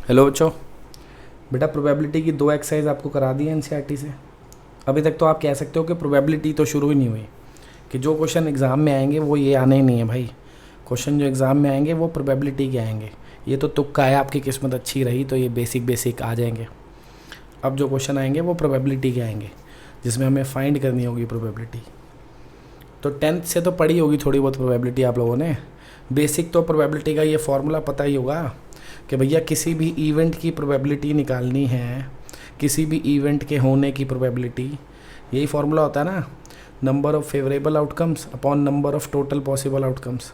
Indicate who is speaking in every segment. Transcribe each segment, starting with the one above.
Speaker 1: Hello बच्चों। बेटा probability की 2 एक्सरसाइज आपको करा दी है एनसीईआरटी से। अभी तक तो आप कह सकते हो कि प्रोबेबिलिटी तो शुरू ही नहीं हुई, कि जो क्वेश्चन एग्ज़ाम में आएंगे वो ये आने ही नहीं है भाई। क्वेश्चन जो एग्ज़ाम में आएंगे वो प्रोबेबिलिटी के आएंगे। ये तो तुक्का है, आपकी किस्मत अच्छी रही तो ये बेसिक आ जाएंगे। अब जो क्वेश्चन आएंगे वो प्रोबेबिलिटी के आएंगे, जिसमें हमें फाइंड करनी होगी प्रोबेबिलिटी। तो 10th से तो पढ़ी होगी थोड़ी बहुत प्रोबेबिलिटी आप लोगों ने। बेसिक तो प्रोबेबिलिटी का ये फॉर्मूला पता ही होगा कि भैया किसी भी इवेंट की प्रोबेबिलिटी निकालनी है, किसी भी इवेंट के होने की प्रोबेबिलिटी, यही फॉर्मूला होता है ना, number of favourable outcomes upon number of total possible outcomes.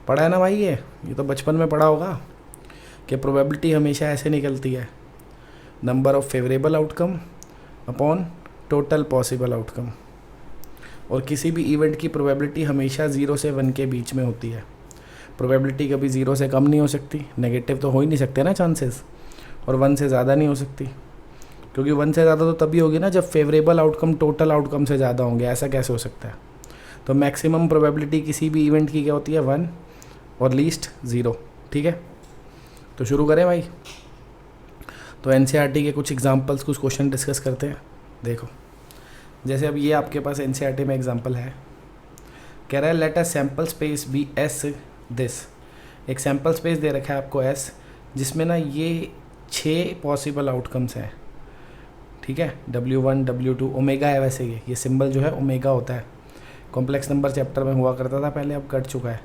Speaker 1: पढ़ा है ना भाई? ये तो बचपन में पढ़ा होगा कि प्रोबेबिलिटी हमेशा ऐसे निकलती है, number of favourable outcome upon total possible outcome. और किसी भी इवेंट की प्रोबेबिलिटी हमेशा 0 से 1 के बीच में होती है। प्रोबेबिलिटी कभी 0 से कम नहीं हो सकती, नेगेटिव तो हो ही नहीं सकते ना चांसेस, और 1 से ज़्यादा नहीं हो सकती, क्योंकि 1 से ज़्यादा तो तभी होगी ना जब फेवरेबल आउटकम टोटल आउटकम से ज़्यादा होंगे। ऐसा कैसे हो सकता है? तो मैक्सिमम प्रोबेबिलिटी किसी भी इवेंट की क्या होती है? 1 और लीस्ट 0। ठीक है, तो शुरू करें भाई। तो एनसीईआरटी के कुछ एग्जांपल्स, कुछ क्वेश्चन डिस्कस करते हैं। देखो, जैसे अब ये आपके पास एनसीईआरटी में एग्जांपल है, कह रहा है let a sample space be S this. एक सैम्पल स्पेस दे रखा है आपको एस, जिसमें ना ये 6 पॉसिबल आउटकम्स हैं। ठीक है, W1 W2 ओमेगा है। वैसे ये सिंबल जो है ओमेगा होता है, कॉम्प्लेक्स नंबर चैप्टर में हुआ करता था पहले, अब कट चुका है।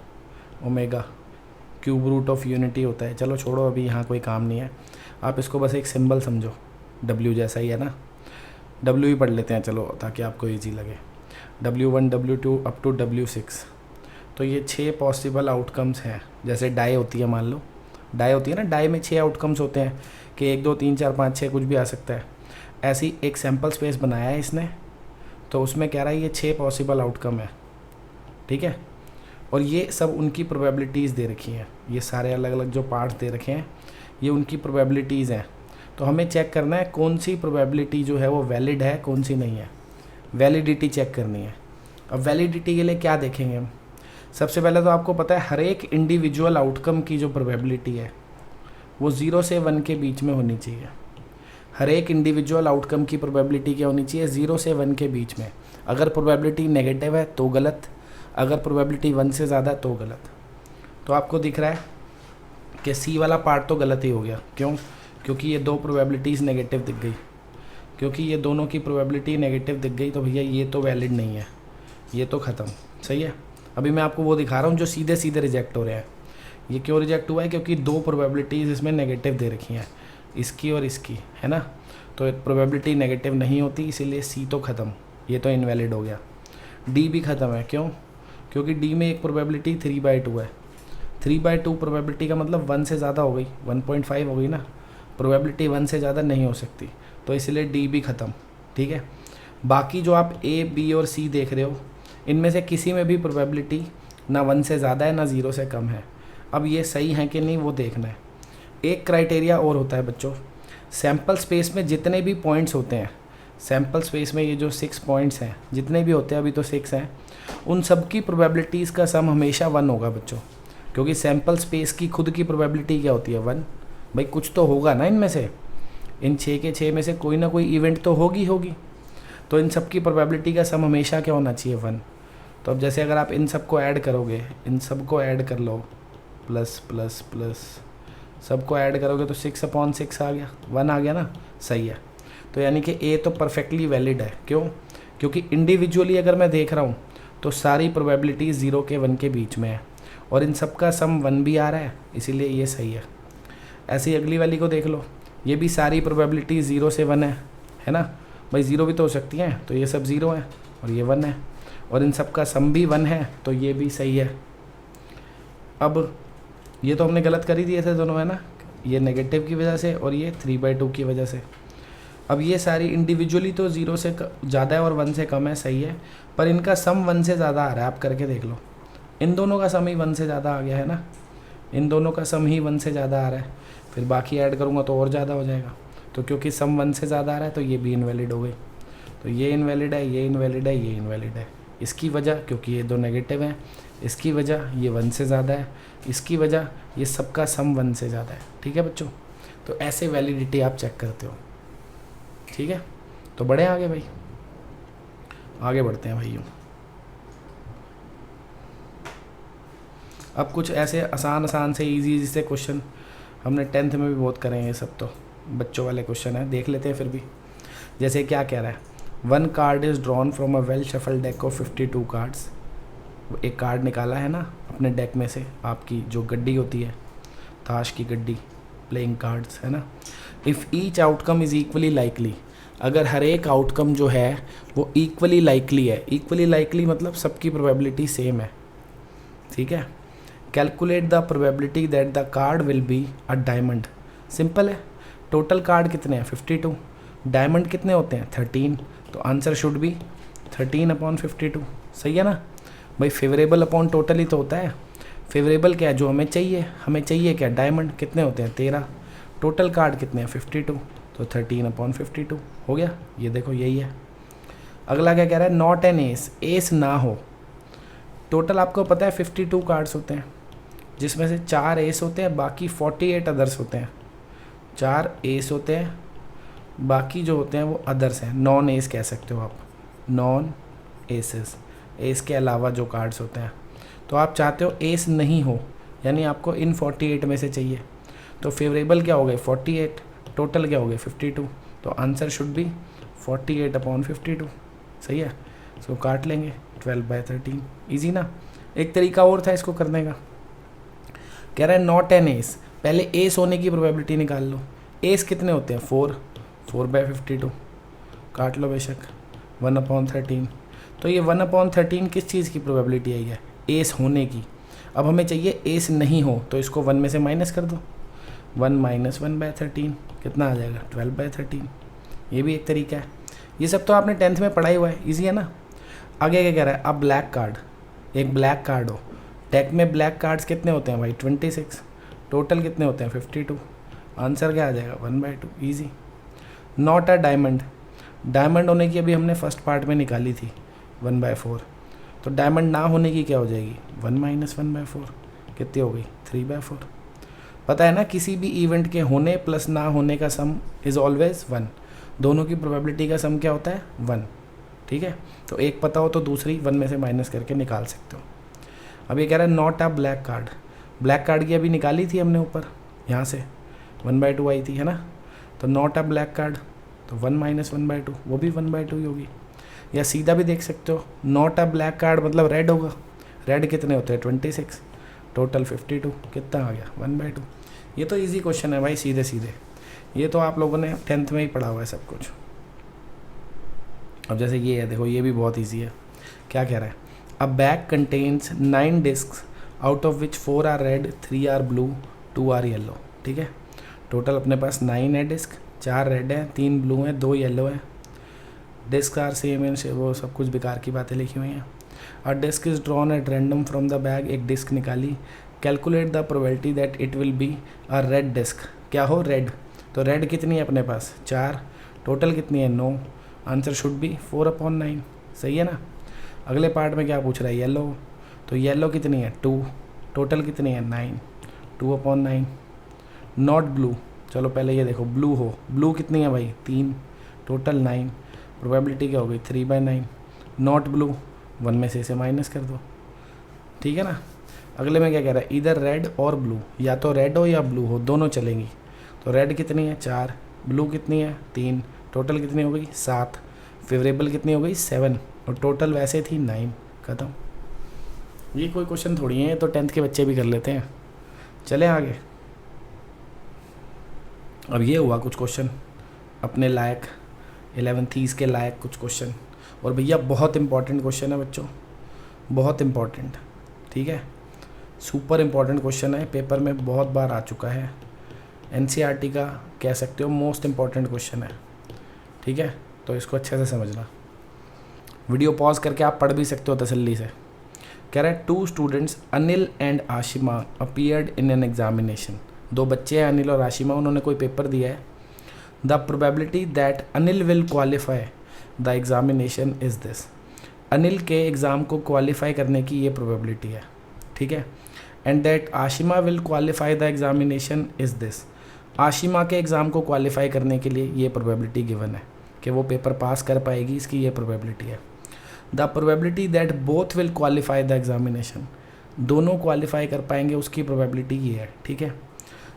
Speaker 1: Omega cube root of unity होता है। चलो छोड़ो, अभी यहाँ कोई काम नहीं है, आप इसको बस एक सिंबल समझो, W जैसा ही है ना, W ही पढ़ लेते हैं चलो, ताकि आपको ईजी लगे। W1 W2 up to W6। तो ये 6 पॉसिबल आउटकम्स हैं। जैसे डाई होती है, मान लो डाई होती है ना, डाई में 6 आउटकम्स होते हैं कि 1 2 3 4 5 6 कुछ भी आ सकता है। ऐसी एक सैम्पल स्पेस बनाया है इसने, तो उसमें कह रहा है ये 6 पॉसिबल आउटकम है। ठीक है, और ये सब उनकी प्रोबेबिलिटीज़ दे रखी हैं। ये सारे अलग अलग जो पार्ट्स दे रखे हैं ये उनकी प्रोबेबिलिटीज़ हैं। तो हमें चेक करना है कौन सी प्रोबेबिलिटी जो है वो वैलिड है, कौन सी नहीं है। वैलिडिटी चेक करनी है। अब वैलिडिटी के लिए क्या देखेंगे हम? सबसे पहले तो आपको पता है हर एक इंडिविजुअल आउटकम की जो प्रोबेबिलिटी है वो 0 से 1 के बीच में होनी चाहिए। हर एक इंडिविजुअल आउटकम की प्रोबेबिलिटी क्या होनी चाहिए? 0 से 1 के बीच में। अगर प्रोबेबिलिटी नेगेटिव है तो गलत, अगर प्रोबेबिलिटी 1 से ज़्यादा है तो गलत। तो आपको दिख रहा है कि सी वाला पार्ट तो गलत ही हो गया। क्यों? क्योंकि ये 2 प्रोबेबिलिटीज़ नेगेटिव दिख गई। क्योंकि ये दोनों की प्रोबेबिलिटी नेगेटिव दिख गई तो भैया ये तो वैलिड नहीं है, ये तो ख़त्म। सही है, अभी मैं आपको वो दिखा रहा हूँ जो सीधे सीधे रिजेक्ट हो रहे हैं। ये क्यों रिजेक्ट हुआ है? क्योंकि 2 प्रोबेबिलिटीज़ इसमें नेगेटिव दे रखी हैं, इसकी और इसकी, है ना। तो प्रोबेबिलिटी नेगेटिव नहीं होती, इसीलिए सी तो ख़त्म, ये तो इनवैलिड हो गया। डी भी ख़त्म है। क्यों? क्योंकि डी में एक प्रोबेबिलिटी 3/2 है। 3/2 प्रोबेबिलिटी का मतलब 1 से ज़्यादा हो गई, 1.5 हो गई ना। प्रोबेबिलिटी 1 से ज़्यादा नहीं हो सकती, तो इसलिए डी भी ख़त्म। ठीक है, बाकी जो आप ए बी और सी देख रहे हो, इनमें से किसी में भी प्रोबेबिलिटी ना 1 से ज़्यादा है ना 0 से कम है। अब ये सही है कि नहीं वो देखना है। एक क्राइटेरिया और होता है बच्चों, सैम्पल स्पेस में जितने भी पॉइंट्स होते हैं, सैम्पल स्पेस में ये जो 6 पॉइंट्स हैं जितने भी होते हैं, अभी तो 6 हैं, उन सब की प्रोबेबिलिटीज़ का सम हमेशा 1 होगा बच्चों। क्योंकि सैम्पल स्पेस की खुद की प्रोबेबिलिटी क्या होती है? 1। भाई कुछ तो होगा ना इनमें से, इन 6 के 6 में से कोई ना कोई इवेंट तो होगी। तो इन सब की प्रोबेबिलिटी का सम हमेशा क्या होना चाहिए? 1। तो अब जैसे अगर आप इन सब को ऐड करोगे, इन सब को ऐड कर लो, प्लस प्लस प्लस सबको ऐड करोगे तो 6/6 आ गया, 1 आ गया ना। सही है, तो यानी कि ए तो परफेक्टली वैलिड है। क्यों? क्योंकि इंडिविजुअली अगर मैं देख रहा हूँ तो सारी प्रोबेबिलिटी 0 के 1 के बीच में है, और इन सब का सम 1 भी आ रहा है, इसीलिए ये सही है। ऐसे ही अगली वाली को देख लो, ये भी सारी प्रोबेबिलिटी 0 से 1 है ना। भाई 0 भी तो हो सकती हैं, तो ये सब 0 है और ये 1 है, और इन सब का सम भी 1 है, तो ये भी सही है। अब ये तो हमने गलत कर ही दिए थे दोनों, है ना, ये नेगेटिव की वजह से और ये 3/2 की वजह से। अब ये सारी इंडिविजुअली तो 0 से ज़्यादा है और 1 से कम है, सही है, पर इनका सम 1 से ज़्यादा आ रहा है। आप करके देख लो, इन दोनों का सम ही 1 से ज़्यादा आ गया है ना, इन दोनों का सम ही 1 से ज़्यादा आ रहा है। फिर बाकी ऐड करूँगा तो और ज़्यादा हो जाएगा। तो क्योंकि सम 1 से ज़्यादा आ रहा है तो ये भी इनवैलिड हो गई। तो ये इनवैलिड है, ये इनवैलिड है, ये इनवैलिड है। इसकी वजह क्योंकि ये 2 नेगेटिव हैं, इसकी वजह ये 1 से ज़्यादा है, इसकी वजह ये सबका सम 1 से ज़्यादा है। ठीक है बच्चों, तो ऐसे वैलिडिटी आप चेक करते हो, ठीक है। तो बढ़े आगे भाई, आगे बढ़ते हैं भाइयों। अब कुछ ऐसे आसान से इजी से क्वेश्चन हमने 10th में भी बहुत करे हैं, ये सब तो बच्चों वाले क्वेश्चन है, देख लेते हैं फिर भी। जैसे क्या कह रहा है, 1 card is drawn from a well shuffle deck of 52 cards. एक कार्ड निकाला है ना अपने डेक में से, आपकी जो गड्डी होती है, ताश की गड्डी, प्लेइंग कार्ड्स है ना। If each outcome is equally likely, अगर हर एक आउटकम जो है वो इक्वली लाइकली है, इक्वली लाइकली मतलब सबकी प्रोबेबिलिटी सेम है, ठीक है। Calculate the probability that the card will be a diamond. Simple है, टोटल कार्ड कितने हैं 52, डायमंड कितने होते हैं 13, तो आंसर शुड बी 13/52। सही है ना भाई, फेवरेबल अपॉन टोटल ही तो होता है। फेवरेबल क्या है, जो हमें चाहिए क्या, डायमंड कितने होते हैं 13, टोटल कार्ड कितने हैं 52, तो 13/52 हो गया। ये देखो यही है। अगला क्या कह रहा है, नॉट एन एस, एस ना हो। टोटल आपको पता है 52 कार्ड्स होते हैं, जिसमें से 4 एस होते हैं, बाकी 48 अदर्स होते हैं। 4 एस होते हैं, बाकी जो होते हैं वो अदर्स हैं, नॉन एस कह सकते हो आप, नॉन एसेस, एस के अलावा जो कार्ड्स होते हैं। तो आप चाहते हो एस नहीं हो, यानी आपको इन 48 में से चाहिए, तो फेवरेबल क्या हो गए 48, टोटल क्या हो गए 52, तो आंसर शुड बी 48/52। सही है, इसको काट लेंगे 12/13। ईजी ना। एक तरीका और था इसको करने का, कह रहा है नॉट एन एस, पहले एस होने की प्रोबेबिलिटी निकाल लो। एस कितने होते हैं 4/52, काट लो बेशक 1/13। तो ये 1/13 किस चीज़ की प्रोबेबिलिटी आई है, एस होने की। अब हमें चाहिए एस नहीं हो, तो इसको 1 में से माइनस कर दो, 1 - 1/13 कितना आ जाएगा 12/13। ये भी एक तरीका है। ये सब तो आपने 10th में पढ़ा ही हुआ है, ईजी है ना। आगे क्या कह रहा है, अब ब्लैक कार्ड, एक ब्लैक कार्ड हो, डेक में ब्लैक कार्ड्स कितने होते हैं भाई 26, टोटल कितने होते हैं 52, आंसर क्या आ जाएगा 1/2, easy. Not a diamond, diamond होने की अभी हमने फर्स्ट पार्ट में निकाली थी 1/4, तो डायमंड ना होने की क्या हो जाएगी 1 - 1/4, कितनी हो गई 3/4। पता है ना, किसी भी इवेंट के होने प्लस ना होने का सम इज़ ऑलवेज 1, दोनों की प्रोबेबिलिटी का सम क्या होता है 1, ठीक है। तो एक पता हो तो दूसरी 1 में से माइनस करके निकाल सकते हो। अब ये कह रहा है not a black card, black card की अभी निकाली थी हमने ऊपर, यहाँ से 1/2 आई थी है ना, तो नॉट अ ब्लैक कार्ड, तो 1 - 1/2, वो भी 1/2 ही होगी। या सीधा भी देख सकते हो, नॉट अ ब्लैक कार्ड मतलब रेड होगा, रेड कितने होते हैं 26, टोटल 52, कितना आ गया 1/2। ये तो इजी क्वेश्चन है भाई, सीधे सीधे, ये तो आप लोगों ने 10th में ही पढ़ा हुआ है सब कुछ। अब जैसे ये है, देखो ये भी बहुत इजी है। क्या कह रहा है, a bag contains 9 disc out of which 4 are red, 3 are blue, 2 are yellow, ठीक है। टोटल अपने पास 9 है डिस्क, 4 रेड हैं, 3 ब्लू हैं, 2 येलो हैं। डिस्क आर सेम इन, वो सब कुछ बेकार की बातें लिखी हुई हैं। A disc is drawn at random from the bag, एक डिस्क निकाली। Calculate the probability that it will be a red disc, क्या हो रेड, तो रेड कितनी है अपने पास 4, टोटल कितनी है 9, आंसर शुड बी 4/9। सही है ना। अगले पार्ट में क्या पूछ रहा है, येलो, तो येलो कितनी है 2, टोटल कितनी है 9, 2/9। नॉट ब्लू, चलो पहले ये देखो ब्लू हो, ब्लू कितनी है भाई 3, टोटल 9, प्रोबेबिलिटी क्या हो गई 3/9। नॉट ब्लू 1 में से इसे माइनस कर दो, ठीक है ना। अगले में क्या कह रहा है, इधर रेड और ब्लू, या तो रेड हो या ब्लू हो, दोनों चलेंगी। तो रेड कितनी है 4, ब्लू कितनी है 3, टोटल कितनी हो गई 7, फेवरेबल कितनी हो गई 7, और टोटल वैसे थी 9, ख़त्म। ये कोई क्वेश्चन थोड़ी है, तो 10th के बच्चे भी कर लेते हैं। चलें आगे। अब ये हुआ कुछ क्वेश्चन अपने लायक, 11th के लायक कुछ क्वेश्चन, और भैया बहुत इंपॉर्टेंट क्वेश्चन है बच्चों, बहुत इंपॉर्टेंट, ठीक है, सुपर इंपॉर्टेंट क्वेश्चन है, पेपर में बहुत बार आ चुका है, NCERT का कह सकते हो मोस्ट इंपॉर्टेंट क्वेश्चन है, ठीक है। तो इसको अच्छे से समझना, वीडियो पॉज करके आप पढ़ भी सकते हो तसल्ली से। कह रहा है 2 students Anil and Ashima appeared in an examination, 2 बच्चे हैं अनिल और आशिमा, उन्होंने कोई पेपर दिया है। The probability that Anil will qualify the examination is this, Anil के एग्ज़ाम को क्वालिफाई करने की ये प्रोबेबिलिटी है, ठीक है। And that Ashima will qualify the examination is this, Ashima के एग्ज़ाम को क्वालिफाई करने के लिए ये प्रोबेबिलिटी गिवन है कि वो पेपर पास कर पाएगी, इसकी ये प्रोबेबिलिटी है। The probability that both will qualify the examination, दोनों क्वालिफाई कर पाएंगे उसकी प्रोबेबिलिटी ये है, ठीक है।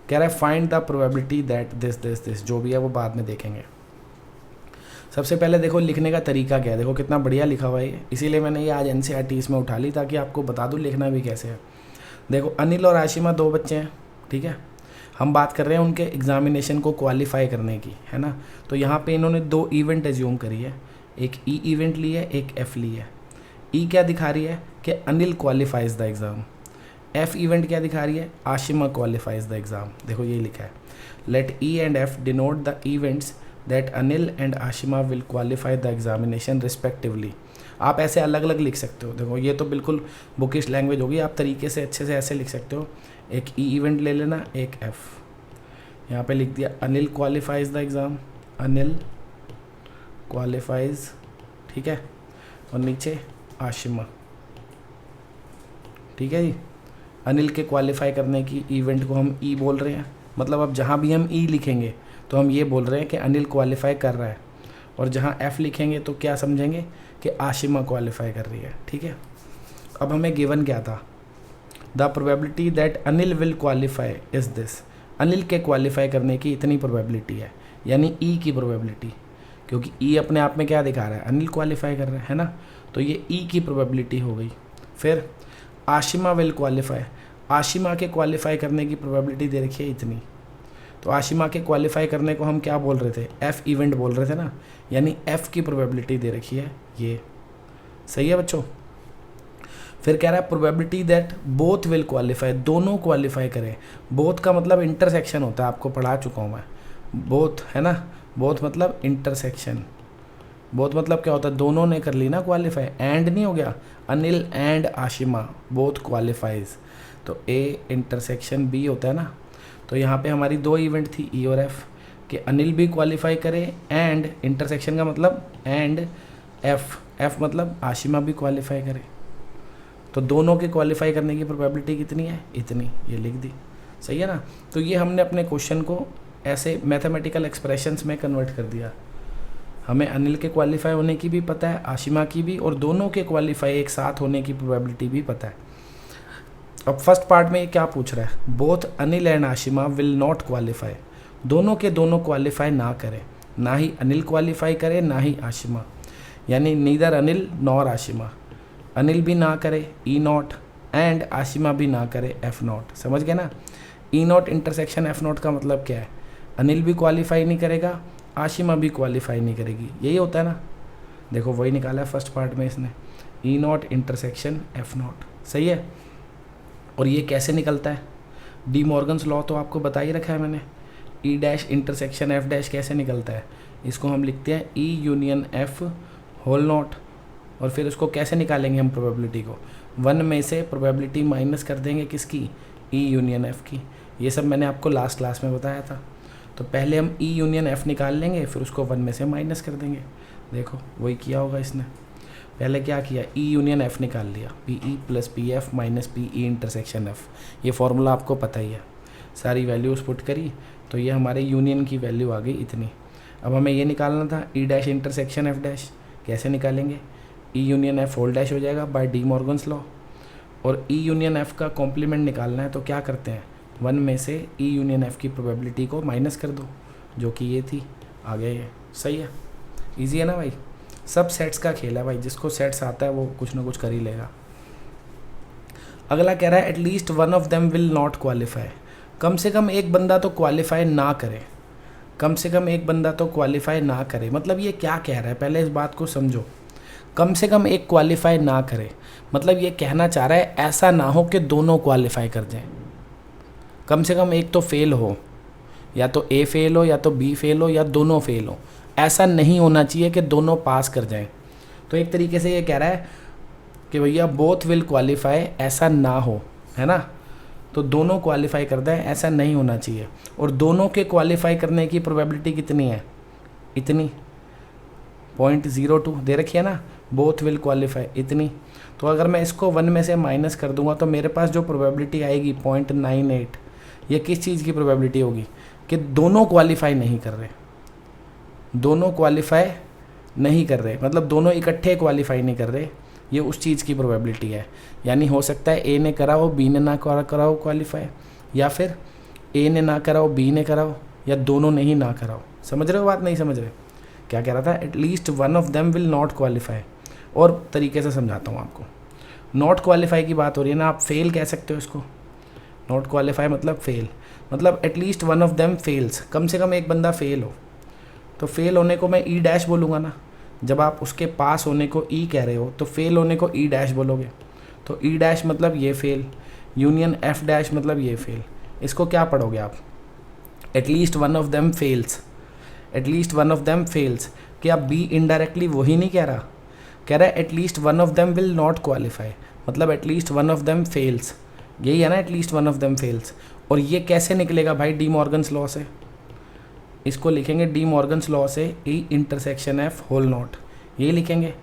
Speaker 1: कह रहा है find the probability that this, जो भी है वो बाद में देखेंगे। सबसे पहले देखो लिखने का तरीका क्या है, देखो कितना बढ़िया लिखा हुआ है, इसीलिए मैंने ये आज NCERT इसमें उठा ली ताकि आपको बता दूँ लिखना भी कैसे है। देखो अनिल और आशिमा 2 बच्चे हैं, ठीक है। हम बात कर रहे हैं उनके एग्जामिनेशन को क्वालिफाई करने की, है ना। तो यहाँ पे इन्होंने 2 इवेंट एज्यूम करी है, एक ई इवेंट ली है, एक एफ ली है। ई क्या दिखा रही है कि Anil qualifies the exam, F event क्या दिखा रही है, आशिमा क्वालिफाइज द एग्ज़ाम। देखो ये लिखा है, let E and F denote the events that Anil and Ashima will qualify the examination respectively. आप ऐसे अलग अलग लिख सकते हो, देखो ये तो बिल्कुल बुकिश लैंग्वेज होगी, आप तरीके से अच्छे से ऐसे लिख सकते हो। एक ई इवेंट ले लेना, एक एफ, यहाँ पे लिख दिया Anil qualifies the exam, Anil qualifies, ठीक है, और नीचे आशिमा, ठीक है जी। अनिल के क्वालिफाई करने की इवेंट को हम ई बोल रहे हैं, मतलब अब जहाँ भी हम ई लिखेंगे तो हम ये बोल रहे हैं कि अनिल क्वालिफाई कर रहा है, और जहाँ एफ़ लिखेंगे तो क्या समझेंगे कि आशिमा क्वालिफाई कर रही है, ठीक है। अब हमें गिवन क्या था, the probability that Anil will qualify is this, Anil के क्वालिफाई करने की इतनी प्रोबेबिलिटी है, यानी ई की प्रोबेबिलिटी, क्योंकि ई अपने आप में क्या दिखा रहा है, अनिल क्वालिफाई कर रहा है ना, तो ये ई की प्रोबेबिलिटी हो गई। फिर आशिमा विल क्वालिफाई, आशिमा के क्वालिफाई करने की प्रोबेबिलिटी दे रखी है इतनी, तो आशिमा के क्वालिफाई करने को हम क्या बोल रहे थे, एफ इवेंट बोल रहे थे ना, यानी एफ की प्रोबेबिलिटी दे रखी है ये, सही है बच्चों। फिर कह रहा है probability that both will qualify, दोनों क्वालिफाई करें। बोथ का मतलब इंटरसेक्शन होता है, आपको पढ़ा चुका हूँ मैं, बोथ है ना, बोथ मतलब इंटरसेक्शन, बोथ मतलब क्या होता है, दोनों ने कर ली ना क्वालिफाई, एंड नहीं हो गया, Anil and Ashima both qualifies, तो ए इंटरसेक्शन बी होता है ना। तो यहाँ पे हमारी 2 इवेंट थी ई और एफ, कि अनिल भी क्वालिफाई करे एंड इंटरसेक्शन का मतलब एंड एफ मतलब आशिमा भी क्वालिफाई करे, तो दोनों के क्वालिफाई करने की प्रोबेबिलिटी कितनी है, इतनी, ये लिख दी, सही है ना। तो ये हमने अपने क्वेश्चन को ऐसे मैथमेटिकल एक्सप्रेशंस में कन्वर्ट कर दिया। हमें अनिल के क्वालिफाई होने की भी पता है, आशिमा की भी, और दोनों के क्वालिफाई एक साथ होने की प्रोबेबिलिटी भी पता है। अब फर्स्ट पार्ट में ये क्या पूछ रहा है, both Anil and Ashima will not qualify, दोनों के दोनों क्वालिफाई ना करें, ना ही अनिल क्वालिफाई करे ना ही आशिमा, यानी नीदर अनिल नॉर आशिमा, अनिल भी ना करे ई नॉट एंड आशिमा भी ना करे एफ नॉट, समझ गए ना। ई नॉट इंटरसेक्शन एफ नॉट का मतलब क्या है, अनिल भी क्वालिफाई नहीं करेगा, आशिमा भी क्वालिफाई नहीं करेगी, यही होता है ना। देखो वही निकाला है फर्स्ट पार्ट में इसने, ई नॉट इंटरसेक्शन एफ नॉट, सही है। और ये कैसे निकलता है, डी मॉर्गन्स लॉ तो आपको बता ही रखा है मैंने, E dash intersection F dash कैसे निकलता है, इसको हम लिखते हैं E union F whole not, और फिर उसको कैसे निकालेंगे हम प्रोबेबिलिटी को, 1 में से प्रोबेबिलिटी माइनस कर देंगे किसकी, ई यूनियन एफ की। ये सब मैंने आपको लास्ट क्लास में बताया था। तो पहले हम ई यूनियन एफ निकाल लेंगे, फिर उसको 1 में से माइनस कर देंगे। देखो वही किया होगा इसने, पहले क्या किया, ई यूनियन एफ निकाल लिया, P E plus P F minus P E intersection F, ये फॉर्मूला आपको पता ही है। सारी वैल्यूज़ पुट करी तो ये हमारे यूनियन की वैल्यू आ गई इतनी। अब हमें ये निकालना था E dash intersection F dash, कैसे निकालेंगे, E union F whole dash हो जाएगा बाय डी मॉर्गन्स लॉ, और ई यूनियन एफ का कॉम्प्लीमेंट निकालना है तो क्या करते हैं, 1 में से ई यूनियन एफ की प्रोबेबिलिटी को माइनस कर दो, जो कि ये थी, आ गया ये, सही है, इजी है ना भाई। सब सेट्स का खेल है भाई, जिसको सेट्स आता है वो कुछ ना कुछ कर ही लेगा। अगला कह रहा है at least 1 of them will not qualify, कम से कम एक बंदा तो क्वालिफाई ना करे, कम से कम एक बंदा तो क्वालिफाई ना करे, मतलब ये क्या कह रहा है, पहले इस बात को समझो। कम से कम एक क्वालिफाई ना करे, मतलब ये कहना चाह रहा है ऐसा ना हो कि दोनों क्वालिफाई कर जाएं, कम से कम एक तो फेल हो, या तो ए फेल हो या तो बी फेल हो या दोनों फेल हो, ऐसा नहीं होना चाहिए कि दोनों पास कर जाएं। तो एक तरीके से ये कह रहा है कि भैया बोथ विल क्वालिफाई, ऐसा ना हो, है ना, तो दोनों क्वालिफाई कर दें, ऐसा नहीं होना चाहिए। और दोनों के क्वालिफाई करने की प्रोबेबिलिटी कितनी है, इतनी, 0.02 दे रखी है ना, बोथ विल क्वालिफाई इतनी। तो अगर मैं इसको 1 में से माइनस कर दूंगा तो मेरे पास जो प्रोबेबिलिटी आएगी 0.98, ये किस चीज़ की प्रोबेबिलिटी होगी कि दोनों क्वालिफाई नहीं कर रहे, दोनों क्वालिफाई नहीं कर रहे, मतलब दोनों इकट्ठे क्वालिफाई नहीं कर रहे, ये उस चीज़ की प्रोबेबिलिटी है। यानी हो सकता है ए ने करा हो, बी ने ना कराओ क्वालिफाई, या फिर ए ने ना कराओ, बी ने कराओ, या दोनों ने ही ना कराओ। समझ रहे हो बात, नहीं समझ रहे? क्या कह रहा था? At least one of them will not qualify. और तरीके से समझाता हूँ आपको। नॉट क्वालिफाई की बात हो रही है ना, आप फेल कह सकते हो इसको। नॉट क्वालिफाई मतलब फेल, मतलब at least one of them fails, कम से कम एक बंदा फेल हो। तो फेल होने को मैं ई डैश बोलूँगा ना, जब आप उसके पास होने को ई कह रहे हो तो फेल होने को ई डैश बोलोगे। तो ई डैश मतलब ये फेल, यूनियन एफ डैश मतलब ये फेल। इसको क्या पढ़ोगे आप? At least one of them fails, at least one of them fails. क्या बी इनडायरेक्टली वही नहीं कह रहा? कह रहा है at least one of them will not qualify, मतलब at least one of them fails, यही है ना at least one of them fails. और ये कैसे निकलेगा भाई? डी मॉर्गन्स लॉ से। इसको लिखेंगे डी मॉर्गन्स लॉ से, E intersection F whole not, ये लिखेंगे।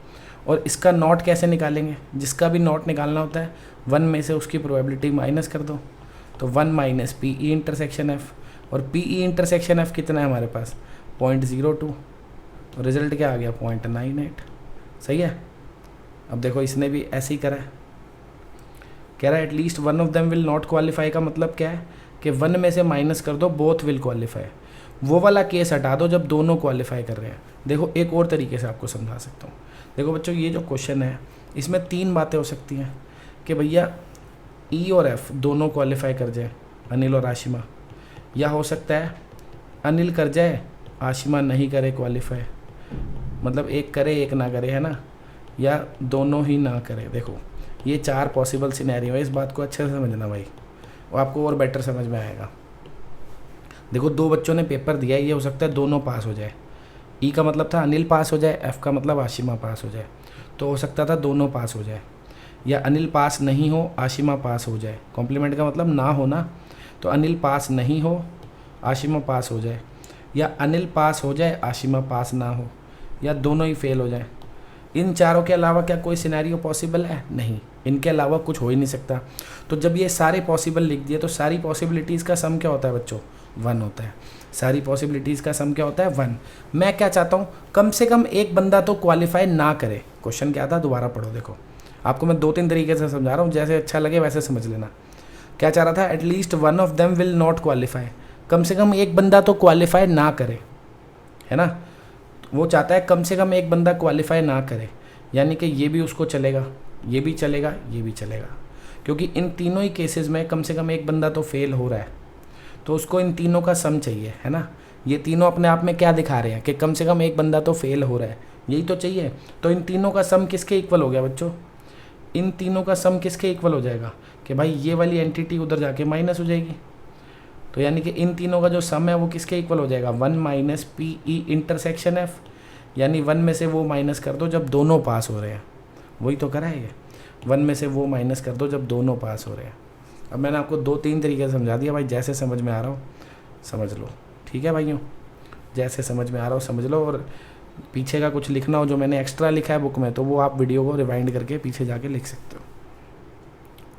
Speaker 1: और इसका नॉट कैसे निकालेंगे? जिसका भी नॉट निकालना होता है 1 में से उसकी प्रोबेबिलिटी माइनस कर दो, तो 1 minus P E intersection F. और पी ई इंटरसेक्शन एफ कितना है हमारे पास? 0.02। तो रिजल्ट क्या आ गया? 0.98। सही है। अब देखो इसने भी ऐसे ही करा है, कह रहा है at least one of them will not qualify का मतलब क्या है कि 1 में से माइनस कर दो, बोथ विल क्वालिफाई। वो वाला केस हटा दो जब दोनों क्वालिफाई कर रहे हैं। देखो एक और तरीके से आपको समझा सकता हूँ। देखो बच्चों, ये जो क्वेश्चन है इसमें 3 बातें हो सकती हैं कि भैया ई और एफ दोनों क्वालिफाई कर जाए, अनिल और आशिमा, या हो सकता है अनिल कर जाए, आशिमा नहीं करे क्वालिफाई, मतलब एक करे एक ना करे, है ना, या दोनों ही ना करे। देखो ये 4 पॉसिबल सिनेरियो है, इस बात को अच्छे से समझना भाई, वो आपको और बेटर समझ में आएगा। देखो 2 बच्चों ने पेपर दिया है, ये हो सकता है दोनों पास हो जाए। ई का मतलब था अनिल पास हो जाए, एफ का मतलब आशिमा पास हो जाए, तो हो सकता था दोनों पास हो जाए। या अनिल पास नहीं हो, आशिमा पास हो जाए। कॉम्प्लीमेंट का मतलब ना हो ना, तो अनिल पास नहीं हो, आशिमा पास हो जाए। या अनिल पास हो जाए, आशिमा पास ना हो, या दोनों ही फेल हो जाए। इन चारों के अलावा क्या कोई सिनेरियो पॉसिबल है? नहीं, इनके अलावा कुछ हो ही नहीं सकता। तो जब ये सारे पॉसिबल लिख दिए तो सारी पॉसिबिलिटीज़ का सम क्या होता है बच्चों? 1 होता है। सारी पॉसिबिलिटीज़ का सम क्या होता है? 1। मैं क्या चाहता हूँ, कम से कम एक बंदा तो क्वालिफाई ना करे। क्वेश्चन क्या था दोबारा पढ़ो। देखो आपको मैं 2-3 तरीके से समझा रहा हूँ, जैसे अच्छा लगे वैसे समझ लेना। क्या चाह रहा था? At least one of them will not qualify, कम से कम एक बंदा तो क्वालिफाई ना करे, है ना। वो चाहता है कम से कम एक बंदा क्वालिफाई ना करे, यानी कि ये भी उसको चलेगा, ये भी चलेगा, ये भी चलेगा, क्योंकि इन तीनों ही केसेस में कम से कम एक बंदा तो फेल हो रहा है, तो उसको इन तीनों का सम चाहिए, है ना। ये तीनों अपने आप में क्या दिखा रहे हैं कि कम से कम एक बंदा तो फेल हो रहा है, यही तो चाहिए। तो इन तीनों का सम किसके इक्वल हो गया बच्चों? इन तीनों का सम किसके इक्वल हो जाएगा कि भाई ये वाली एंटिटी उधर जाके माइनस हो जाएगी। तो यानी कि इन तीनों का जो सम है वो किसके इक्वल हो जाएगा? 1 minus P E intersection F, यानी 1 में से वो माइनस कर दो जब दोनों पास हो रहे हैं। वही तो करा है ये, 1 में से वो माइनस कर दो जब दोनों पास हो रहे हैं। अब मैंने आपको 2-3 तरीके से समझा दिया भाई, जैसे समझ में आ रहा हो समझ लो, ठीक है भाइयों। जैसे समझ में आ रहा हो समझ लो, और पीछे का कुछ लिखना हो जो मैंने एक्स्ट्रा लिखा है बुक में, तो वो आप वीडियो को रिवाइंड करके पीछे जाके लिख सकते हो।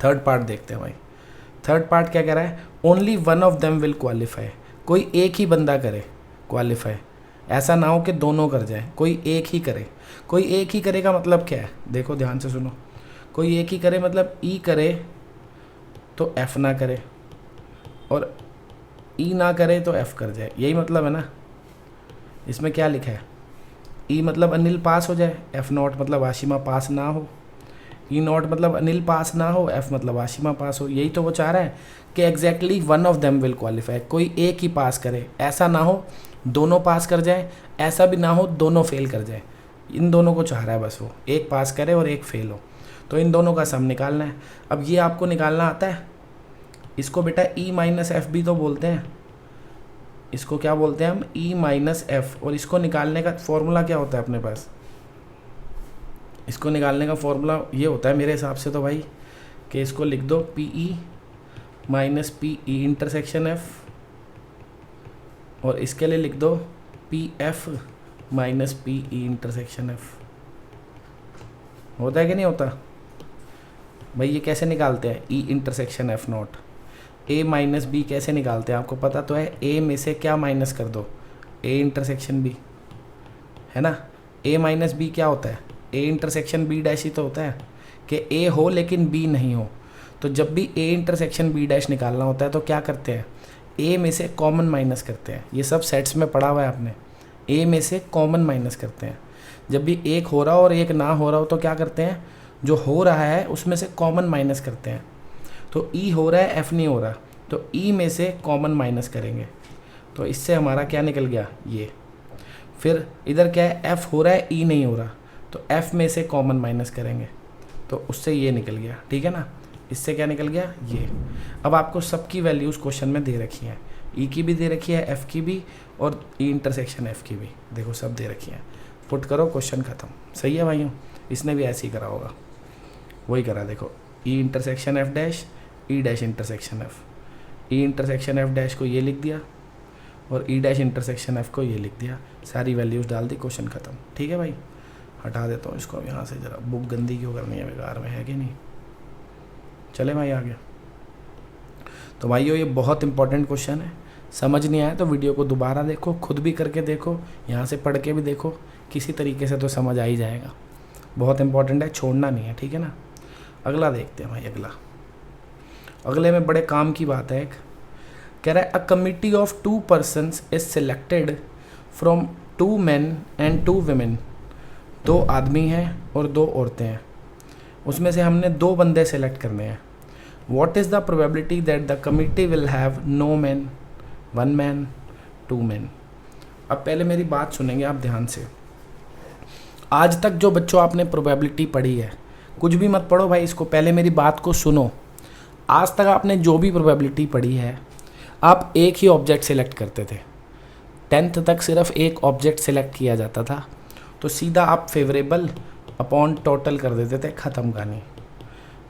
Speaker 1: थर्ड पार्ट देखते हैं भाई। थर्ड पार्ट क्या कह रहा है? Only one of them will qualify, कोई एक ही बंदा करे क्वालिफाई, ऐसा ना हो कि दोनों कर जाए, कोई एक ही करे। कोई एक ही करे का मतलब क्या है? देखो ध्यान से सुनो। कोई एक ही करे मतलब ई करे तो एफ ना करे, और ई ना करे तो एफ कर जाए, यही मतलब है ना। इसमें क्या लिखा है? ई मतलब अनिल पास हो जाए, एफ नॉट मतलब आशिमा पास ना हो। ई नॉट मतलब अनिल पास ना हो, एफ मतलब आशिमा पास हो। यही तो वो चाह रहा है कि exactly one of them will qualify, कोई एक ही पास करे, ऐसा ना हो दोनों पास कर जाए, ऐसा भी ना हो दोनों फेल कर जाए। इन दोनों को चाह रहा है बस, वो एक पास करे और एक फेल हो। तो इन दोनों का सम निकालना है। अब ये आपको निकालना आता है, इसको बेटा ई माइनस एफ भी तो बोलते हैं। इसको क्या बोलते हैं हम? E minus F. और इसको निकालने का फॉर्मूला क्या होता है अपने पास? इसको निकालने का फॉर्मूला ये होता है मेरे हिसाब से तो भाई, कि इसको लिख दो P E minus P E intersection F, और इसके लिए लिख दो P F minus P E intersection F. होता है कि नहीं होता भाई? ये कैसे निकालते हैं? E intersection F not, A minus B कैसे निकालते हैं आपको पता तो है, ए में से क्या माइनस कर दो, ए इंटरसेक्शन बी, है ना। ए माइनस बी क्या होता है, ए इंटरसेक्शन बी डैश ही तो होता है कि ए हो लेकिन बी नहीं हो। तो जब भी ए इंटरसेक्शन बी डैश निकालना होता है तो क्या करते हैं, ए में से कॉमन माइनस करते हैं। ये सब सेट्स में पढ़ा हुआ है आपने, ए में से कॉमन माइनस करते हैं। जब भी एक हो रहा हो और एक ना हो रहा हो तो क्या करते हैं, जो हो रहा है उसमें से कॉमन माइनस करते हैं। तो ई हो रहा है, एफ नहीं हो रहा, तो ई में से कॉमन माइनस करेंगे। तो इससे हमारा क्या निकल गया, ये। फिर इधर क्या है, एफ हो रहा है, ई नहीं हो रहा, तो एफ में से कॉमन माइनस करेंगे, तो उससे ये निकल गया, ठीक है ना। इससे क्या निकल गया, ये। अब आपको सबकी वैल्यूज़ क्वेश्चन में दे रखी हैं, ई की भी दे रखी है, एफ की भी, और ई इंटरसेक्शन एफ की भी, देखो सब दे रखी है। पुट करो, क्वेश्चन ख़त्म। सही है भाइयों, इसने भी ऐसे ही करा होगा, वही करा। देखो ई इंटरसेक्शन एफ डैश, ई डैश इंटरसेक्शन एफ, ई इंटरसेक्शन एफ डैश को ये लिख दिया और ई डैश इंटरसेक्शन एफ को ये लिख दिया, सारी वैल्यूज़ डाल दी, क्वेश्चन ख़त्म। ठीक है भाई, हटा देता हूँ इसको अब यहाँ से, ज़रा बुक गंदी क्यों करनी है, बेकार में है कि नहीं। चले भाई आगे। तो भाइयों ये बहुत इंपॉर्टेंट क्वेश्चन है, समझ नहीं आया तो वीडियो को दोबारा देखो, खुद भी करके देखो, यहाँ से पढ़ के भी देखो, किसी तरीके से तो समझ आ ही जाएगा। बहुत इंपॉर्टेंट है, छोड़ना नहीं है, ठीक है ना। अगला देखते हैं भाई, अगले में बड़े काम की बात है। एक कह रहा है a committee of 2 persons is selected from 2 men and 2 women। 2 आदमी हैं और 2 औरतें हैं, उसमें से हमने 2 बंदे सेलेक्ट करने हैं। What is the probability that the committee will have no man, 1 man, 2 men। अब पहले मेरी बात सुनेंगे आप ध्यान से। आज तक जो बच्चों आपने प्रोबेबिलिटी पढ़ी है, कुछ भी मत पढ़ो भाई इसको, पहले मेरी बात को सुनो। आज तक आपने जो भी प्रोबेबिलिटी पढ़ी है, आप एक ही ऑब्जेक्ट सेलेक्ट करते थे। 10th तक सिर्फ एक ऑब्जेक्ट सेलेक्ट किया जाता था, तो सीधा आप फेवरेबल अपॉन टोटल कर देते थे, ख़त्म कहानी।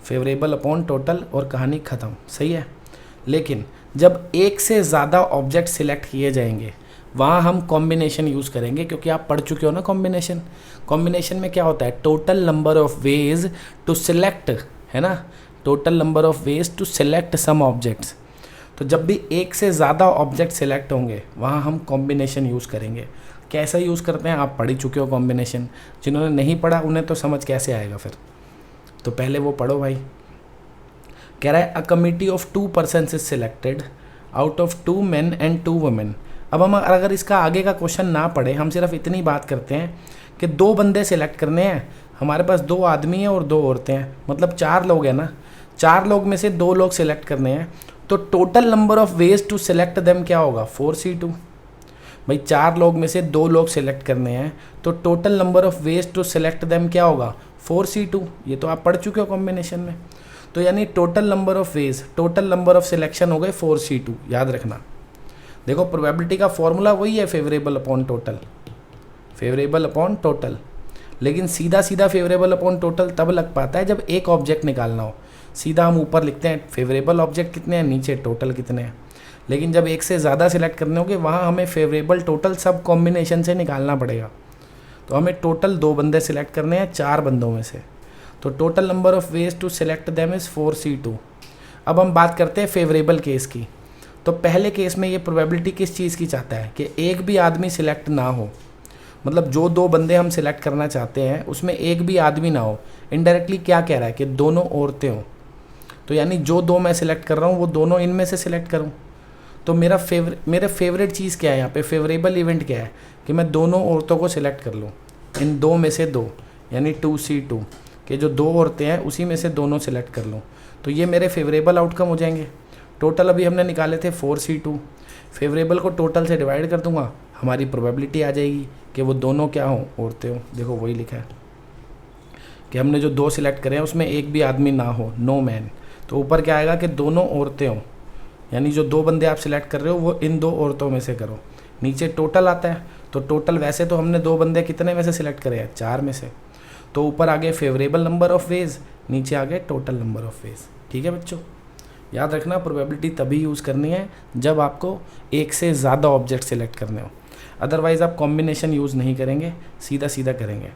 Speaker 1: फेवरेबल अपॉन टोटल और कहानी ख़त्म, सही है। लेकिन जब एक से ज़्यादा ऑब्जेक्ट सिलेक्ट किए जाएंगे, वहाँ हम कॉम्बिनेशन यूज़ करेंगे, क्योंकि आप पढ़ चुके हो ना कॉम्बिनेशन। कॉम्बिनेशन में क्या होता है, total number of ways to select, है ना, total number of ways to select some objects. तो जब भी एक से ज़्यादा ऑब्जेक्ट सेलेक्ट होंगे, वहाँ हम कॉम्बिनेशन यूज़ करेंगे। कैसा यूज़ करते हैं आप पढ़ ही चुके हो कॉम्बिनेशन, जिन्होंने नहीं पढ़ा उन्हें तो समझ कैसे आएगा फिर, तो पहले वो पढ़ो भाई। कह रहा है a committee of 2 persons is selected out of 2 men and 2 women। अब हम अगर इसका आगे का क्वेश्चन ना पढ़े, हम सिर्फ इतनी बात करते हैं कि 2 बंदे सेलेक्ट करने हैं, हमारे पास 2 आदमी हैं और 2 औरतें हैं, मतलब 4 लोग हैं ना। 4 लोग में से 2 लोग सेलेक्ट करने हैं, तो total number of ways to select them क्या होगा, 4c2। भाई 4 लोग में से 2 लोग सेलेक्ट करने हैं, तो total number of ways to select them क्या होगा, 4c2। ये तो आप पढ़ चुके हो कॉम्बिनेशन में। तो यानी total number of veg, total number of selection हो गए 4c2, याद रखना। देखो प्रोबेबिलिटी का फॉर्मूला वही है, favourable upon total, favourable upon total. लेकिन सीधा सीधा फेवरेबल अपॉन टोटल तब लग पाता है जब एक ऑब्जेक्ट निकालना हो। सीधा हम ऊपर लिखते हैं फेवरेबल ऑब्जेक्ट कितने हैं, नीचे टोटल कितने हैं। लेकिन जब एक से ज़्यादा सिलेक्ट करने होंगे, वहाँ हमें फेवरेबल टोटल सब कॉम्बिनेशन से निकालना पड़ेगा। तो हमें टोटल 2 बंदे सिलेक्ट करने हैं 4 बंदों में से, तो total number of ways to select them is 4c2। अब हम बात करते हैं फेवरेबल केस की। तो पहले केस में ये प्रोबेबिलिटी किस चीज़ की चाहता है कि एक भी आदमी सिलेक्ट ना हो, मतलब जो 2 बंदे हम सिलेक्ट करना चाहते हैं उसमें एक भी आदमी ना हो। इनडायरेक्टली क्या कह रहा है कि दोनों औरतें हों, तो यानी जो 2 मैं सिलेक्ट कर रहा हूँ वो दोनों इनमें से सिलेक्ट करूँ। तो मेरा फेवरेट चीज़ क्या है यहाँ पे, फेवरेबल इवेंट क्या है कि मैं दोनों औरतों को सिलेक्ट कर लूँ, इन 2 में से 2, यानी 2c2 कि जो 2 औरतें हैं उसी में से दोनों सिलेक्ट कर लूँ। तो ये मेरे फेवरेबल आउटकम हो जाएंगे। टोटल अभी हमने निकाले थे 4c2, फेवरेबल को टोटल से डिवाइड कर दूंगा, हमारी प्रोबेबिलिटी आ जाएगी कि वो दोनों क्या हों, औरतें हों। देखो वही लिखा है कि हमने जो 2 सिलेक्ट करे हैं उसमें एक भी आदमी ना हो, नो मैन। तो ऊपर क्या आएगा कि दोनों औरतें हों, यानी जो 2 बंदे आप सिलेक्ट कर रहे हो वो इन 2 औरतों में से करो। नीचे टोटल आता है, तो टोटल वैसे तो हमने 2 बंदे कितने में से सिलेक्ट करे हैं, 4 में से। तो ऊपर आ गए फेवरेबल नंबर ऑफ वेज, नीचे आ गए टोटल नंबर ऑफ वेज। ठीक है बच्चों, याद रखना प्रोबेबिलिटी तभी यूज़ करनी है जब आपको एक से ज़्यादा ऑब्जेक्ट सेलेक्ट करने हो, अदरवाइज़ आप कॉम्बिनेशन यूज़ नहीं करेंगे, सीधा सीधा करेंगे।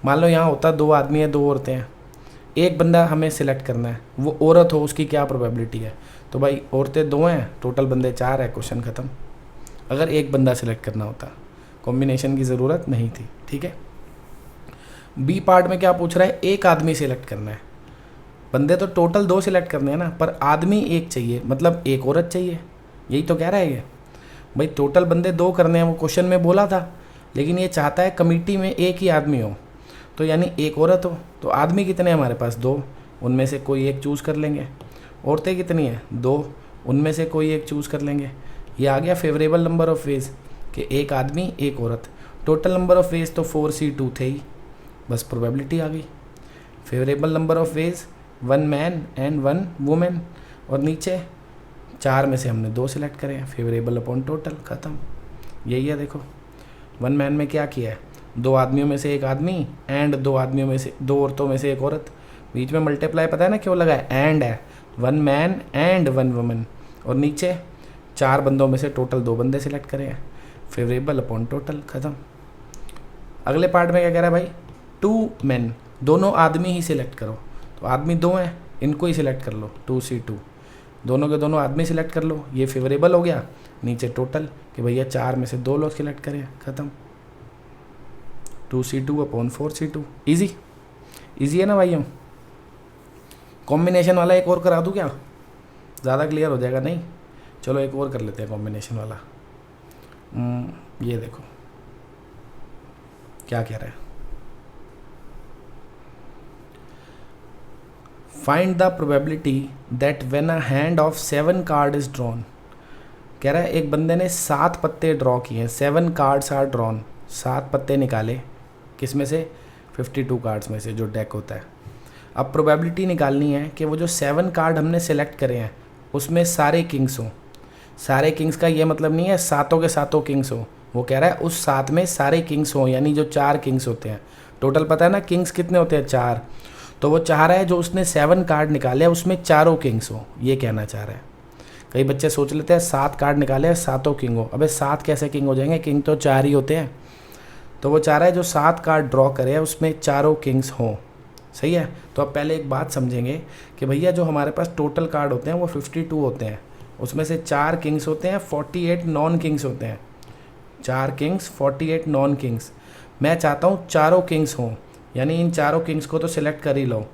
Speaker 1: मान लो यहाँ होता 2 आदमी है 2 औरतें हैं, एक बंदा हमें सिलेक्ट करना है, वो औरत हो, उसकी क्या प्रोबेबिलिटी है, तो भाई औरतें 2 हैं, टोटल बंदे 4 है, क्वेश्चन ख़त्म। अगर एक बंदा सिलेक्ट करना होता, कॉम्बिनेशन की ज़रूरत नहीं थी, ठीक है। बी पार्ट में क्या पूछ रहा है, एक आदमी सिलेक्ट करना है। बंदे तो टोटल 2 सिलेक्ट करने हैं ना, पर आदमी एक चाहिए, मतलब एक औरत चाहिए, यही तो कह रहा है ये। भाई टोटल बंदे 2 करने हैं, वो क्वेश्चन में बोला था, लेकिन ये चाहता है कमेटी में एक ही आदमी हो, तो यानी एक औरत हो। तो आदमी कितने हैं हमारे पास, 2, उनमें से कोई एक चूज़ कर लेंगे। औरतें कितनी हैं, 2, उनमें से कोई एक चूज़ कर लेंगे। ये आ गया फेवरेबल नंबर ऑफ वेज कि एक आदमी एक औरत। टोटल नंबर ऑफ वेज तो 4C2 थे ही, बस प्रोबेबिलिटी आ गई। Favourable number of veg 1 man and 1 women, और नीचे 4 में से हमने 2 सिलेक्ट करे हैं, फेवरेबल अपॉन टोटल, ख़त्म। यही है, देखो 1 मैन में क्या किया है, 2 आदमियों में से एक आदमी एंड 2 आदमियों में से 2 औरतों में से एक औरत। बीच में मल्टीप्लाई पता है ना क्यों लगा है, एंड है, 1 मैन एंड 1 वुमेन, और नीचे 4 बंदों में से टोटल 2 बंदे सिलेक्ट करे हैं, फेवरेबल अपॉन टोटल, ख़त्म। अगले पार्ट में क्या कह रहा है भाई, 2 मैन, दोनों आदमी ही सिलेक्ट करो। तो आदमी 2 हैं, इनको ही सिलेक्ट कर लो, 2C2, दोनों के दोनों आदमी सिलेक्ट कर लो। ये फेवरेबल हो गया, नीचे टोटल कि भैया 4 में से 2 लोग सिलेक्ट करें, ख़त्म। 2C2 upon 4C2, easy easy है ना भाइयों। कॉम्बिनेशन वाला एक और करा दूँ क्या, ज़्यादा क्लियर हो जाएगा, नहीं चलो एक और कर लेते हैं कॉम्बिनेशन वाला। ये देखो क्या कह रहा है, find the probability that when a hand of 7 card is drawn. कह रहा है एक बंदे ने 7 पत्ते ड्रॉ किए हैं, 7 कार्ड्स आर ड्रॉन, 7 पत्ते निकाले, किस में से, 52 कार्ड्स में से, जो डेक होता है। अब प्रोबेबिलिटी निकालनी है कि वो जो 7 कार्ड हमने सेलेक्ट करे हैं उसमें सारे किंग्स हों। सारे किंग्स का ये मतलब नहीं है सातों के सातों किंग्स हों, वो कह रहा है उस 7 में सारे किंग्स हों, यानी जो 4 किंग्स होते हैं। टोटल पता है ना किंग्स कितने होते हैं, 4। तो वो चाह रहा है जो उसने 7 कार्ड निकाले हैं उसमें चारों किंग्स हों, ये कहना चाह रहा है। कई बच्चे सोच लेते हैं 7 कार्ड निकाले हैं, सातों किंग हो, अबे 7 कैसे किंग हो जाएंगे, किंग तो 4 ही होते हैं। तो वो चाह रहा है जो 7 कार्ड ड्रॉ करे उसमें चारों किंग्स हों, सही है। तो अब पहले एक बात समझेंगे कि भैया जो हमारे पास टोटल कार्ड होते हैं वो 52 होते हैं, उसमें से 4 किंग्स होते हैं, 48 नॉन किंग्स होते हैं। 4 किंग्स, 48 नॉन किंग्स। मैं चाहता हूँ चारों किंग्स हों, यानी इन चारों किंग्स को तो सिलेक्ट कर ही लो,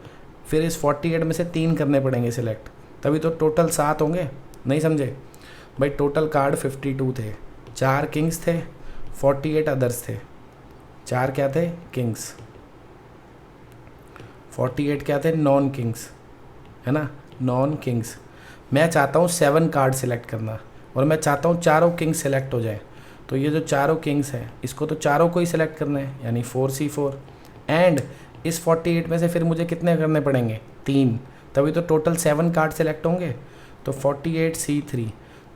Speaker 1: फिर इस 48 में से 3 करने पड़ेंगे सिलेक्ट, तभी तो टोटल 7 होंगे। नहीं समझे भाई, टोटल कार्ड 52 थे, 4 किंग्स थे, 48 अदर्स थे। 4 क्या थे, किंग्स, 48 क्या थे, नॉन किंग्स, है ना, नॉन किंग्स। मैं चाहता हूँ 7 कार्ड सिलेक्ट करना, और मैं चाहता हूँ चारों किंग्स सिलेक्ट हो जाए। तो ये जो चारों किंग्स हैं इसको तो चारों को ही सिलेक्ट करना है, यानी 4C4, एंड इस 48 में से फिर मुझे कितने करने पड़ेंगे, 3, तभी तो टोटल 7 कार्ड सिलेक्ट होंगे। तो 48C3।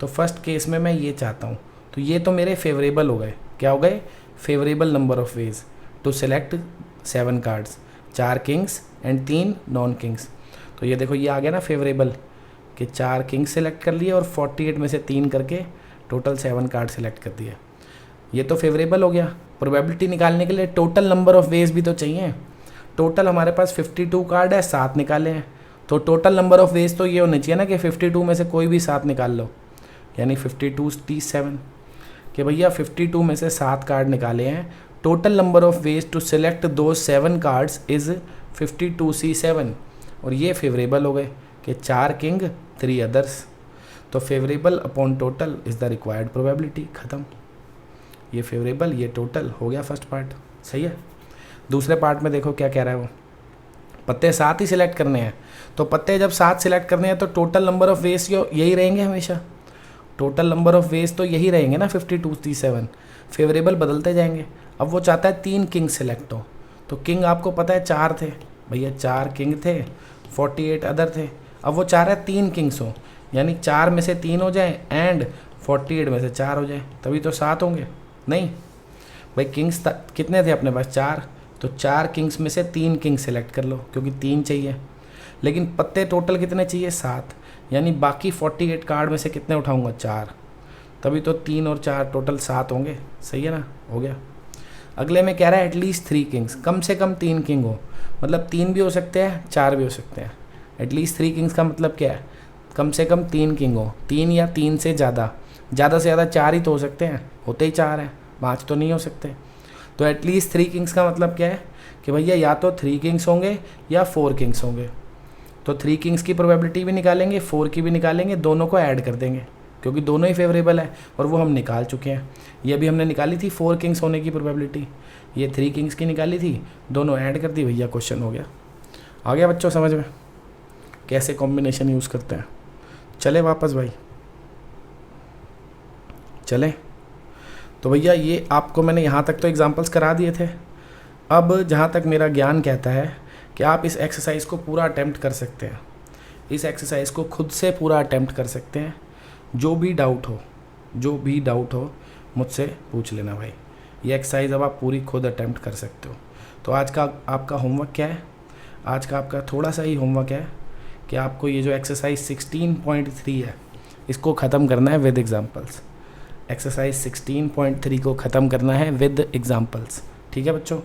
Speaker 1: तो फर्स्ट केस में मैं ये चाहता हूँ, तो ये तो मेरे फेवरेबल हो गए, क्या हो गए, favourable number of ways to select 7 cards, 4 kings and 3 non kings. तो ये देखो ये आ गया ना फेवरेबल, कि 4 किंग्स सेलेक्ट कर लिए और 48 में से 3 करके टोटल 7 कार्ड सेलेक्ट कर दिए, ये तो फेवरेबल हो गया। प्रोबेबिलिटी निकालने के लिए टोटल नंबर ऑफ वेज भी तो चाहिए। टोटल हमारे पास 52 कार्ड है, 7 निकाले हैं, तो टोटल नंबर ऑफ वेज तो ये होने चाहिए ना कि 52 में से कोई भी 7 निकाल लो, यानी 52 37, कि भैया 52 में से 7 कार्ड निकाले हैं, total number of ways to select दो 7 कार्ड्स इज़ 52C7, और ये फेवरेबल हो गए कि 4 किंग 3 अदर्स। तो favourable upon total is the required probability, ख़त्म। ये फेवरेबल, ये टोटल, हो गया फर्स्ट पार्ट, सही है। दूसरे पार्ट में देखो क्या कह रहा है वो, पत्ते 7 ही सिलेक्ट करने हैं, तो पत्ते जब 7 सिलेक्ट करने हैं तो टोटल नंबर ऑफ वेज यही रहेंगे हमेशा, टोटल नंबर ऑफ वेज तो यही रहेंगे ना 52 37, फेवरेबल बदलते जाएंगे। अब वो चाहता है 3 किंग सिलेक्ट हो, तो किंग आपको पता है 4 थे, भैया 4 किंग थे, 48 अदर थे। अब वो चाह रहा है 3 किंग्स हो, यानी 4 में से 3 हो जाए एंड 48 में से 4 हो जाए, तभी तो 7 होंगे। नहीं भाई, किंग्स कितने थे अपने पास, 4, तो 4 किंग्स में से 3 किंग सेलेक्ट कर लो, क्योंकि 3 चाहिए। लेकिन पत्ते टोटल कितने चाहिए, 7, यानी बाकी 48 कार्ड में से कितने उठाऊंगा, 4, तभी तो 3 और 4 टोटल 7 होंगे, सही है ना, हो गया। अगले में कह रहा है एटलीस्ट 3 किंग्स, कम से कम 3 किंग हो, मतलब 3 भी हो सकते हैं 4 भी हो सकते हैं। एटलीस्ट 3 किंग्स का मतलब क्या है, कम से कम 3 किंग हो, 3 या 3 से ज़्यादा से ज़्यादा 4 ही तो हो सकते हैं, होते ही 4 हैं, 5 तो नहीं हो सकते। तो एटलीस्ट 3 किंग्स का मतलब क्या है कि भैया या तो 3 किंग्स होंगे या 4 किंग्स होंगे। तो 3 किंग्स की प्रोबेबिलिटी भी निकालेंगे, 4 की भी निकालेंगे, दोनों को ऐड कर देंगे क्योंकि दोनों ही फेवरेबल है और वो हम निकाल चुके हैं। ये भी हमने निकाली थी 4 किंग्स होने की प्रोबेबिलिटी, ये 3 किंग्स की निकाली थी, दोनों ऐड कर दी, भैया क्वेश्चन हो गया। आ गया बच्चों समझ में कैसे कॉम्बिनेशन यूज़ करते हैं। चले वापस भाई, चले। तो भैया ये आपको मैंने यहाँ तक तो एग्जांपल्स करा दिए थे। अब जहाँ तक मेरा ज्ञान कहता है कि आप इस एक्सरसाइज को पूरा अटेम्प्ट कर सकते हैं, इस एक्सरसाइज को खुद से पूरा अटेम्प्ट कर सकते हैं। जो भी डाउट हो मुझसे पूछ लेना भाई। ये एक्सरसाइज अब आप पूरी खुद अटेम्प्ट कर सकते हो। तो आज का आपका होमवर्क क्या है? आज का आपका थोड़ा सा ही होमवर्क है कि आपको ये जो एक्सरसाइज 16.3 है इसको ख़त्म करना है विद एग्जांपल्स। एक्सरसाइज 16.3 को ख़त्म करना है विद एग्जांपल्स। ठीक है बच्चों।